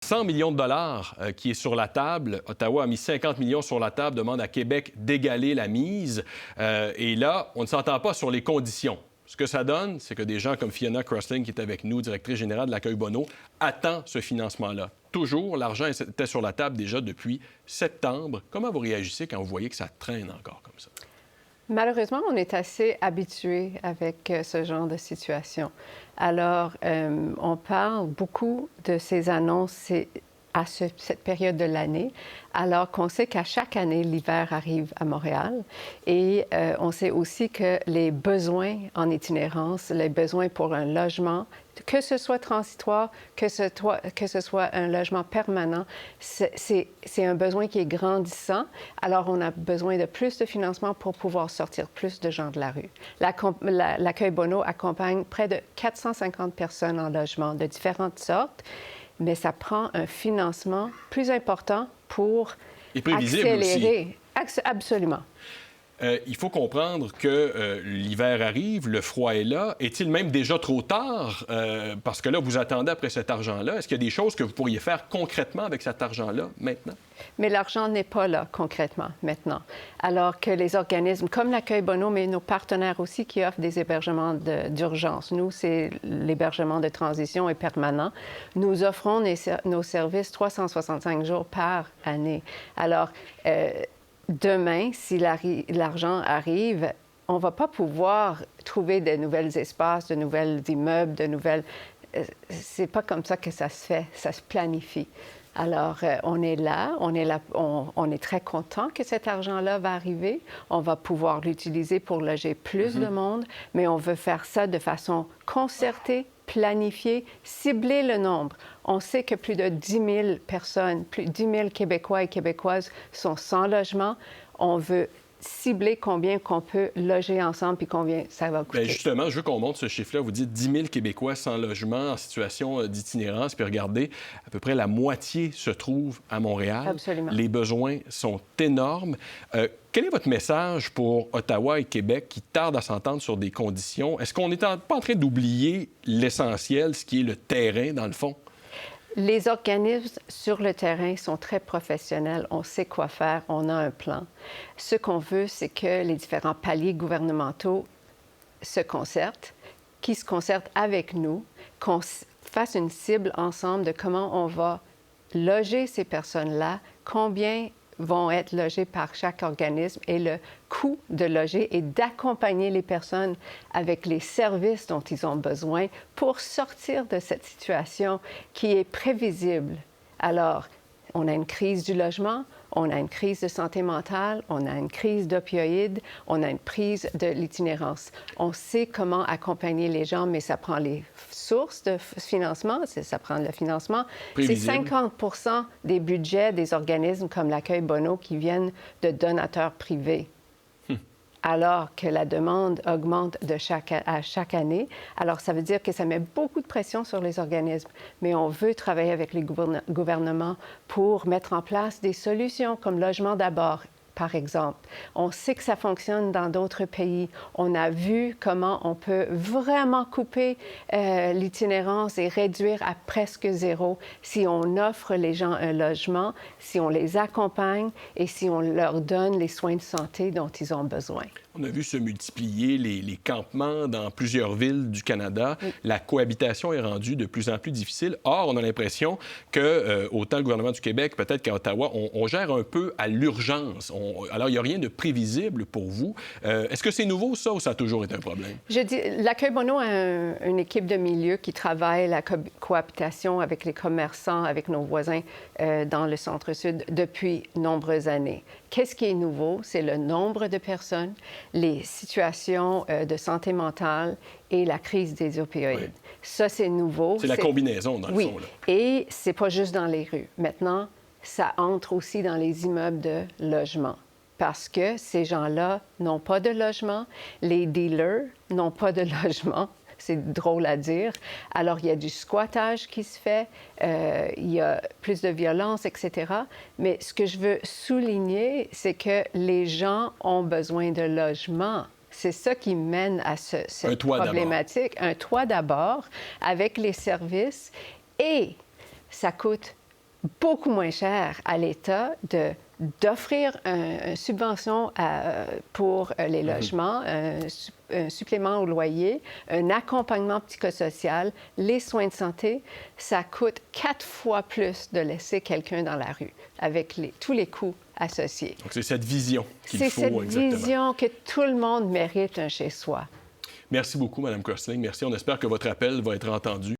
100 millions de dollars qui est sur la table. Ottawa a mis 50 millions sur la table, demande à Québec d'égaler la mise. Et là, on ne s'entend pas sur les conditions. Ce que ça donne, c'est que des gens comme Fiona Crosling, qui est avec nous, directrice générale de l'Accueil Bonneau, attend ce financement-là. Toujours, l'argent était sur la table déjà depuis septembre. Comment vous réagissez quand vous voyez que ça traîne encore comme ça? Malheureusement, on est assez habitué avec ce genre de situation. Alors, on parle beaucoup de ces annonces à cette période de l'année, alors qu'on sait qu'à chaque année, l'hiver arrive à Montréal. Et on sait aussi que les besoins en itinérance, les besoins pour un logement, que ce soit transitoire, que ce soit un logement permanent, c'est un besoin qui est grandissant. Alors, on a besoin de plus de financement pour pouvoir sortir plus de gens de la rue. L'Accueil Bonneau accompagne près de 450 personnes en logement de différentes sortes, mais ça prend un financement plus important pour accélérer. Aussi. Absolument. Il faut comprendre que l'hiver arrive, le froid est là. Est-il même déjà trop tard? Parce que là, vous attendez après cet argent-là. Est-ce qu'il y a des choses que vous pourriez faire concrètement avec cet argent-là maintenant? Mais l'argent n'est pas là concrètement maintenant. Alors que les organismes comme l'Accueil Bonneau, mais nos partenaires aussi qui offrent des hébergements d'urgence. Nous, c'est l'hébergement de transition et permanent. Nous offrons nos services 365 jours par année. Alors, demain, si l'argent arrive, on ne va pas pouvoir trouver de nouveaux espaces, de nouveaux immeubles, de nouvelles... C'est pas comme ça que ça se fait, ça se planifie. Alors, on est là, on est très content que cet argent-là va arriver. On va pouvoir l'utiliser pour loger plus de monde, mais on veut faire ça de façon concertée, planifier, cibler le nombre. On sait que plus de 10 000 personnes, plus de 10 000 Québécois et Québécoises sont sans logement. On veut cibler combien qu'on peut loger ensemble puis combien ça va coûter. Bien, justement, je veux qu'on monte ce chiffre-là. Vous dites 10 000 Québécois sans logement en situation d'itinérance. Puis regardez, à peu près la moitié se trouve à Montréal. Absolument. Les besoins sont énormes. Quel est votre message pour Ottawa et Québec qui tardent à s'entendre sur des conditions? Est-ce qu'on n'est pas en train d'oublier l'essentiel, ce qui est le terrain, dans le fond? Les organismes sur le terrain sont très professionnels. On sait quoi faire. On a un plan. Ce qu'on veut, c'est que les différents paliers gouvernementaux se concertent, qui se concertent avec nous, qu'on fasse une cible ensemble de comment on va loger ces personnes-là, combien vont être logés par chaque organisme et le coût de loger et d'accompagner les personnes avec les services dont ils ont besoin pour sortir de cette situation qui est prévisible. Alors, on a une crise du logement, on a une crise de santé mentale, on a une crise d'opioïdes, on a une crise de l'itinérance. On sait comment accompagner les gens, mais ça prend les sources de financement, ça prend le financement. C'est 50 des budgets des organismes comme l'Accueil Bonneau qui viennent de donateurs privés. Alors que la demande augmente à chaque année. Alors, ça veut dire que ça met beaucoup de pression sur les organismes. Mais on veut travailler avec les gouvernements pour mettre en place des solutions comme Logement d'abord, par exemple. On sait que ça fonctionne dans d'autres pays. On a vu comment on peut vraiment couper l'itinérance et réduire à presque zéro si on offre les gens un logement, si on les accompagne et si on leur donne les soins de santé dont ils ont besoin. On a vu se multiplier les campements dans plusieurs villes du Canada. Oui. La cohabitation est rendue de plus en plus difficile. Or, on a l'impression que, autant le gouvernement du Québec, peut-être qu'à Ottawa, on gère un peu à l'urgence. Alors, il n'y a rien de prévisible pour vous. Est-ce que c'est nouveau, ça, ou ça a toujours été un problème? Je dis, l'Accueil Bonneau a une équipe de milieu qui travaille la cohabitation avec les commerçants, avec nos voisins dans le centre-sud depuis nombreuses années. Qu'est-ce qui est nouveau? C'est le nombre de personnes, les situations de santé mentale et la crise des opioïdes. Oui. Ça, c'est nouveau. C'est la combinaison, dans le fond. Oui, et c'est pas juste dans les rues. Maintenant, ça entre aussi dans les immeubles de logement. Parce que ces gens-là n'ont pas de logement, les dealers n'ont pas de logement. C'est drôle à dire. Alors, il y a du squattage qui se fait, il y a plus de violence, etc. Mais ce que je veux souligner, c'est que les gens ont besoin de logement. C'est ça qui mène à cette problématique. Un toit d'abord, avec les services. Et ça coûte beaucoup moins cher à l'État d'offrir une subvention pour les logements, un supplément au loyer, un accompagnement psychosocial, les soins de santé. Ça coûte 4 fois plus de laisser quelqu'un dans la rue avec tous les coûts associés. Donc, c'est cette vision qu'il faut, C'est cette exactement. vision que tout le monde mérite un chez-soi. Merci beaucoup, Mme Crosling. Merci. On espère que votre appel va être entendu.